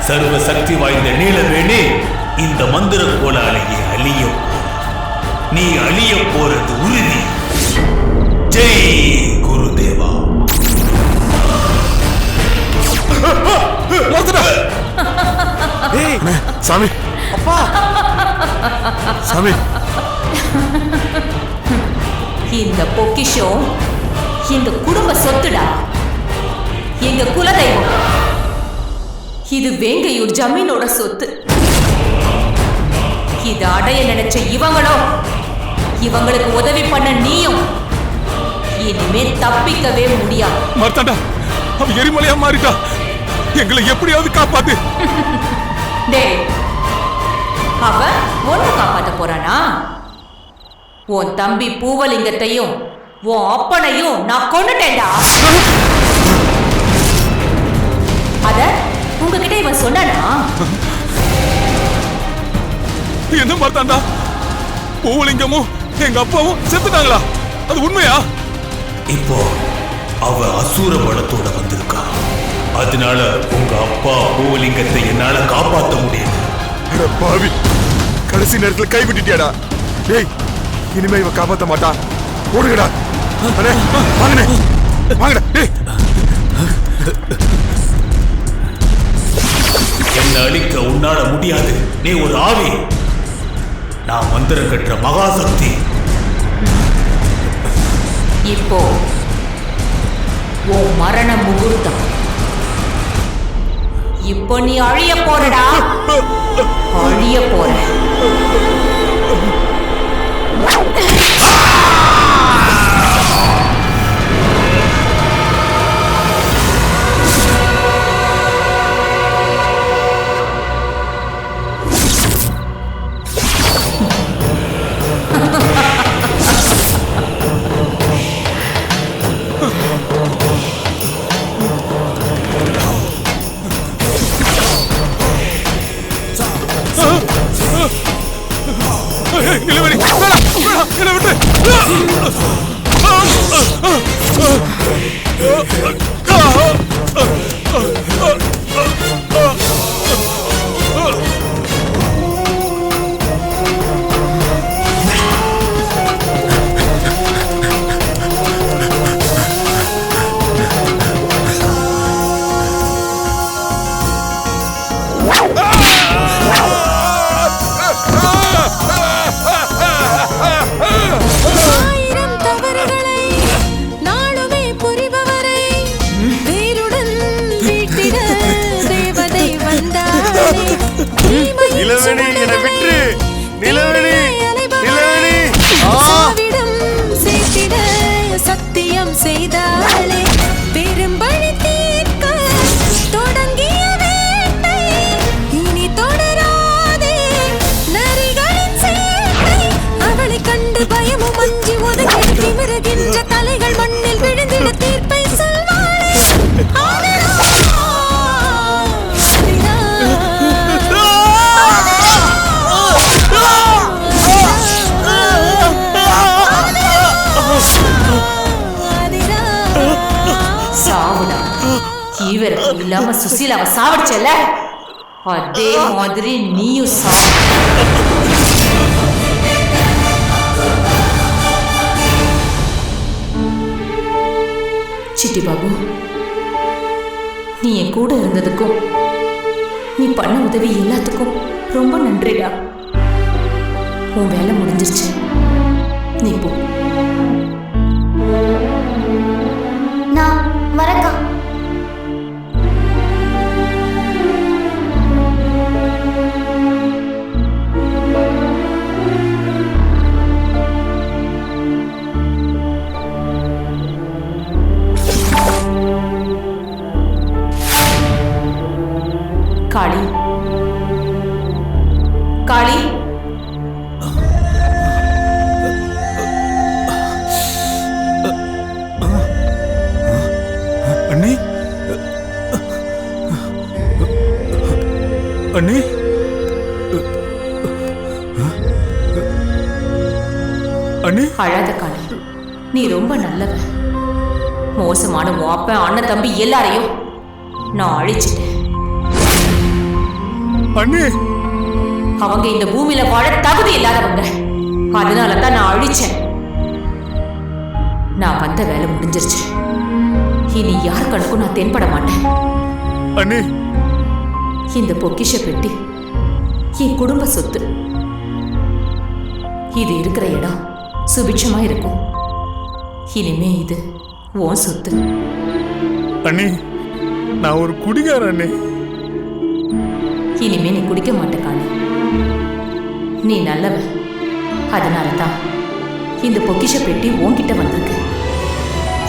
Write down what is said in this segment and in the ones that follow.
சர்வ சக்தி வாய்ந்த நீலவேணி இந்த மந்திர கோலாலேயே அழிய நீ அழிய போறது உறுதி. ஜெய் குருதேவா. சாமி அப்பா சாமி. இந்த பொக்கிஷம் இந்த குடும்ப சொத்துடா, எங்க குலதெய்வம். இது வேங்கையூர் ஜமீனோட சொத்து. இது அடைய நினைச்ச இவங்களும் இவங்களுக்கு உதவி பண்ண நீயும் இனிமே தப்பிக்கவே முடியாது. மர்த்தாண்டா, அவ எரிமலையா மாறிட்டா. எங்களை எப்படியாவது காப்பாத்து. டேய், அவ ஒண்ணு காப்பாத்த போறானா? உன் தம்பி பூவலிங்கத்தையும் உன் அப்பனையும் நான் கொன்னுட்டேன்டா. அத உங்ககிட்ட இவன் சொன்னானா? என்ன மர்த்தாண்டா, பூவலிங்கமும் எங்க அப்பாவும் செத்துட்டாங்களா? அது உண்மையா? இப்போ அவ அசூர பலத்தோட வந்திருக்கா. அதனால உங்க அப்பா பூவலிங்கத்தை என்னால காப்பாற்ற முடியல. பாவி, கடைசி நேரத்தில் கைவிட்டுட்டியாடா. டேய், இனிமே இவ காப்பாற்ற மாட்டா. ஓடுங்கடா. வாங்கடா வாங்கடா. டேய், என்ன அழிக்க உன்னால முடியாது. நீ ஒரு ஆவி. நான் மந்திரம் கற்ற மகாசக்தி. இப்போ உன் மரண முகூர்த்தம். இப்போ நீ அழிய போறடா. அழிய போற. நிலவரி, என்ன விட்டு. சத்தியம் செய்தாலே பெரும்பழி தீர்க்க தொடங்கிய வேட்டை இனி தொடராதே. நரிகளின் சேட்டை அவளை கண்டு பயமும் அஞ்சி ஒதுங்கி திமிருகின்ற தலைகள் மண்ணில் விழுந்திட தீர்ப்பை சொல்வாளே. இவருக்கு இல்லாம சுசீலாவ சாவடிச்சல, அதே மாதிரி நீயும் சாவு. சிட்டி பாபு, நீ என் கூட இருந்ததுக்கும் நீ பண்ண உதவி எல்லாத்துக்கும் ரொம்ப நன்றிடா. உன் வேலை முடிஞ்சிருச்சு, நீ போ. நான் வரக்கா. காளி, காளி, அண்ணி, அண்ணி, அண்ணி. அழாத காளி, நீ ரொம்ப நல்லவ. மோசமான உன் அப்பன் அண்ணன் தம்பி எல்லாரையும் நான் அழிச்சிட்டேன். அண்ணி அவங்க இந்த பூமியில வாழ தகுதி இல்லாதவங்க. அதனாலதான் நான் அழிச்சேன். நான் வந்த வேலை முடிஞ்சிருச்சு. இனி யார் கணக்கும் நான் தென்பட மாட்டேன். அண்ணி இந்த பொக்கிஷ பெட்டி என் குடும்ப சொத்து. இது இருக்கிற இடம் சுபிட்சமா இருக்கும். இனிமே இது உன் சொத்து. அண்ணி நான் ஒரு குடிகாரன் அண்ணி. இனிமே நீ குடிக்க மாட்ட காளி. நீ நல்லவன். அதனாலதான் இந்த பொக்கிஷ பெட்டி உன்கிட்ட வந்திருக்கு.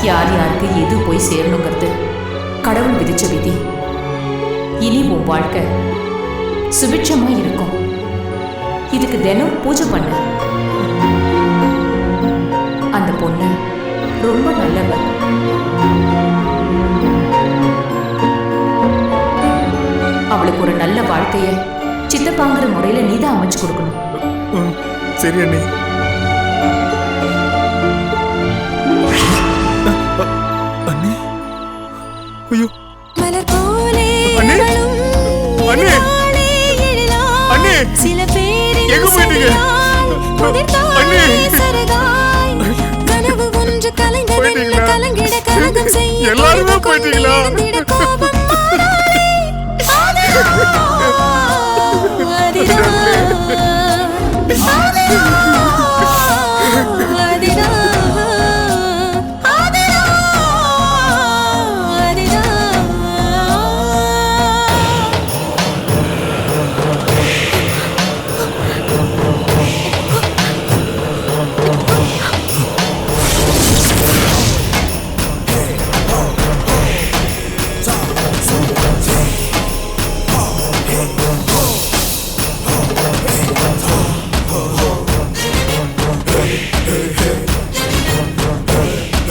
யார் யாருக்கு எது போய் சேரணுங்கிறது கடவுள் விதிச்ச விதி. இனி உன் வாழ்க்கை சுபிட்சமா இருக்கும். இதுக்கு தினம் பூஜை பண்ணு. அந்த பொண்ணு ரொம்ப நல்லவ. அவளுக்கு ஒரு நல்ல வாழ்க்கைய சித்தப்பாங்கிற முறையில நீதான் அமைச்சு கொடுக்கணும். சரி அண்ணி. அண்ணி ஐயோ அண்ணி அண்ணி அண்ணி சில பேர் எங்க போயிட்டீங்க அண்ணி? கனவு ஒன்று கலைந்ததென்ன கலங்கிட கலகம் செய்ய எல்லாருமே போயிட்டீங்களா? கோபம்